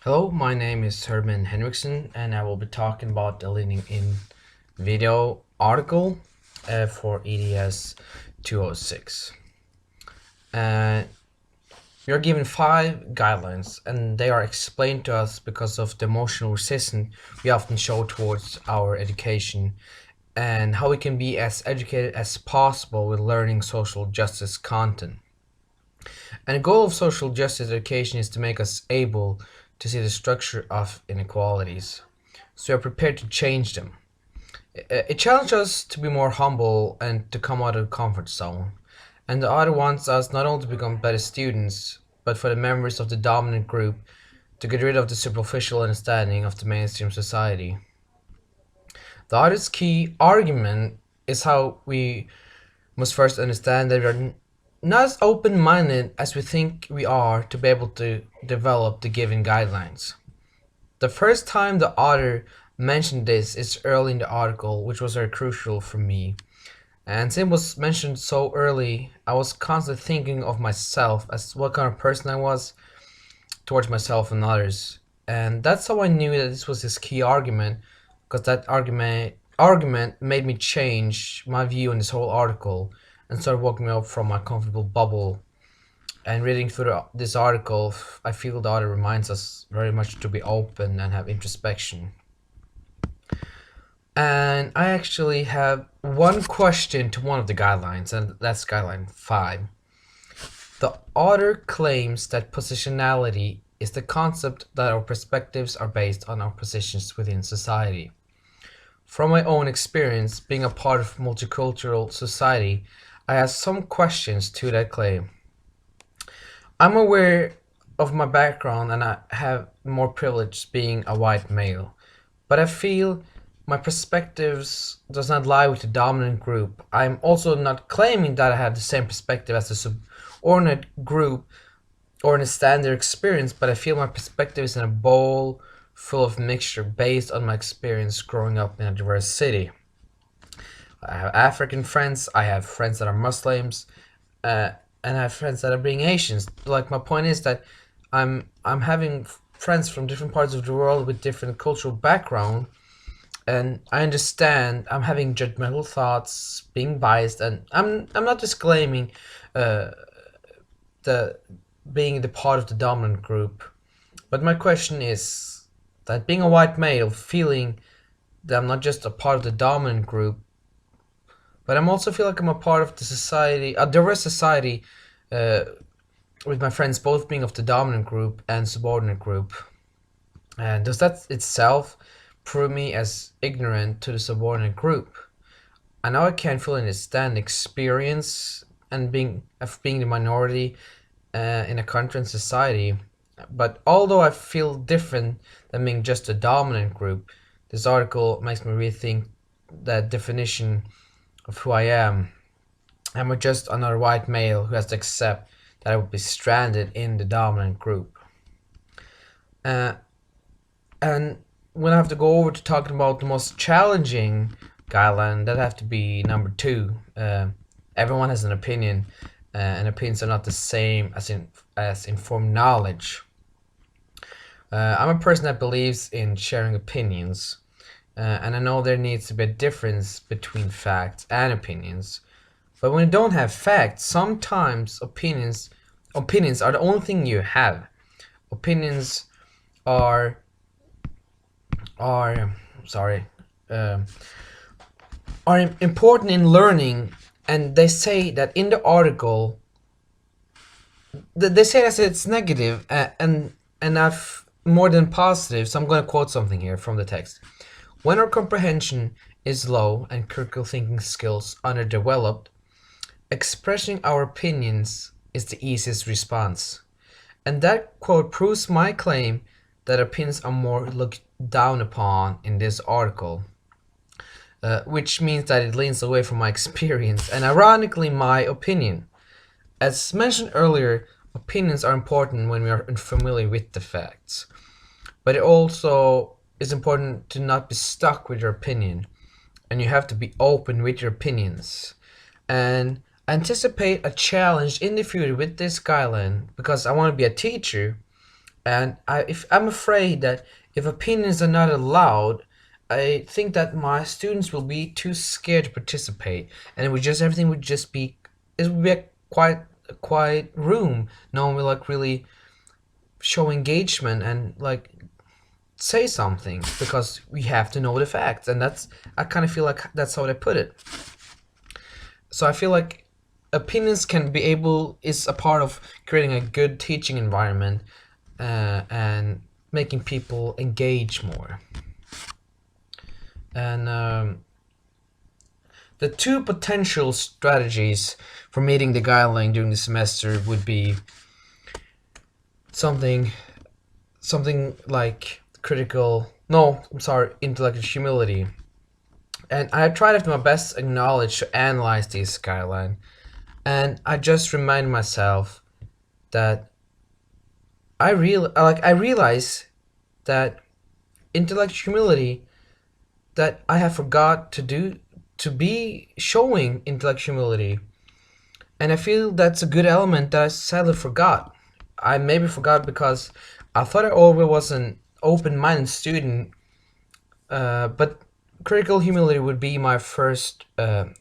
Hello, my name is Hermann Henriksen, and I will be talking about the leading in video article for EDS 206. Uh, we are given 5 guidelines, and they are explained to us because of the emotional resistance we often show towards our education and how we can be as educated as possible with learning social justice content. And the goal of social justice education is to make us able to see the structure of inequalities, so we are prepared to change them. It challenges us to be more humble and to come out of the comfort zone. And the author wants us not only to become better students, but for the members of the dominant group to get rid of the superficial understanding of the mainstream society. The author's key argument is how we must first understand that we are not as open minded as we think we are to be able to develop the given guidelines. The first time the author mentioned this is early in the article, which was very crucial for me. And since it was mentioned so early, I was constantly thinking of myself as what kind of person I was towards myself and others. And that's how I knew that this was his key argument, because that argument made me change my view on this whole article and started walking up from my comfortable bubble. And reading through this article, I feel the author reminds us very much to be open and have introspection. And I actually have one question to one of the guidelines, and that's guideline 5. The author claims that positionality is the concept that our perspectives are based on our positions within society. From my own experience being a part of multicultural society, I have some questions to that claim. I'm aware of my background and I have more privilege being a white male, but I feel my perspectives does not lie with the dominant group. I'm also not claiming that I have the same perspective as the subordinate group or in a standard experience, but I feel my perspective is in a bowl full of mixture based on my experience growing up in a diverse city. I have African friends, I have friends that are Muslims, and I have friends that are being Asians. Like my point is that I'm having friends from different parts of the world with different cultural background, and I understand I'm having judgmental thoughts, being biased, and I'm not disclaiming uh, the being the part of the dominant group, but my question is that being a white male, feeling that I'm not just a part of the dominant group, but I'm also feel like I'm a part of the society, a diverse society, uh, with my friends both being of the dominant group and subordinate group. And does that itself prove me as ignorant to the subordinate group? I know I can't fully understand the experience and being the minority in a country and society, but although I feel different than being just a dominant group, this article makes me rethink that definition of who I am. Am I just another white male who has to accept that I would be stranded in the dominant group? Uh, and when I have to go over to talking about the most challenging guideline, that have to be number 2. Everyone has an opinion, and opinions are not the same as informed knowledge. I'm a person that believes in sharing opinions, and I know there needs to be a difference between facts and opinions. But when you don't have facts, sometimes opinions are the only thing you have. Opinions are are sorry uh, are important in learning, and they say that in the article they say that it's negative and not more than positive. So I'm going to quote something here from the text. When our comprehension is low and critical thinking skills underdeveloped, expressing our opinions is the easiest response. And that quote proves my claim that opinions are more looked down upon in this article, which means that it leans away from my experience and, ironically, my opinion. As mentioned earlier, opinions are important when we are unfamiliar with the facts, but it also is important to not be stuck with your opinion, and you have to be open with your opinions. And anticipate a challenge in the future with this guideline because I want to be a teacher And if I'm afraid that if opinions are not allowed, I think that my students will be too scared to participate, and it would just everything would just be it would be a quiet room. No one will like really show engagement and like say something because we have to know the facts, and that's I kind of feel like that's how they put it. So I feel like opinions can be able is a part of creating a good teaching environment and making people engage more. And the two potential strategies for meeting the guideline during the semester would be something like critical no I'm sorry intellectual humility. And I tried to do my best to acknowledge to analyze these guidelines, and I just remind myself that I realize that intellectual humility that I have forgot to do to be showing intellectual humility, and I feel that's a good element that I sadly forgot. I maybe forgot because I thought I always was an open-minded student, but critical humility would be my first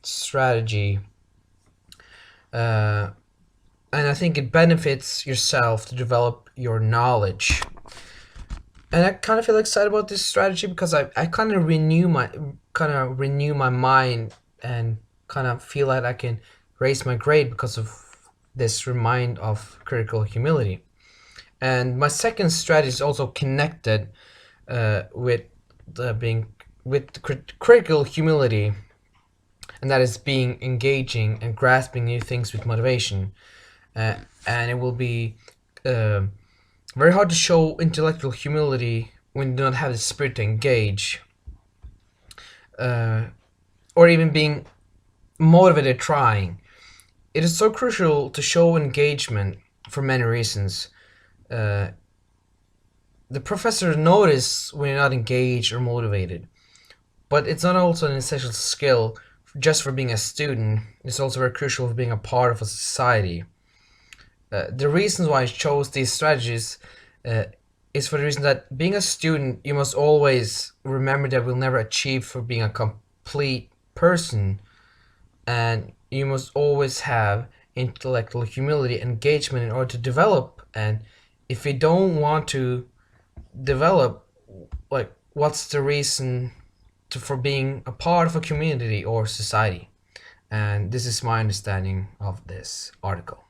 strategy, uh, and I think it benefits yourself to develop your knowledge. And I kind of feel excited about this strategy because I kind of renew my mind and kind of feel like I can raise my grade because of this remind of critical humility. And my second strategy is also connected with the being with critical humility, and that is being engaging and grasping new things with motivation. Uh, and it will be uh, very hard to show intellectual humility when you do not have the spirit to engage, uh, or even being motivated trying. It is so crucial to show engagement for many reasons. Uh, the professor notice when you're not engaged or motivated, but it's not also an essential skill just for being a student. It's also very crucial for being a part of a society. The reasons why I chose these strategies uh, is for the reason that being a student, you must always remember that we'll never achieve for being a complete person, and you must always have intellectual humility, engagement in order to develop. And if you don't want to develop, like, what's the reason for being a part of a community or society? And this is my understanding of this article.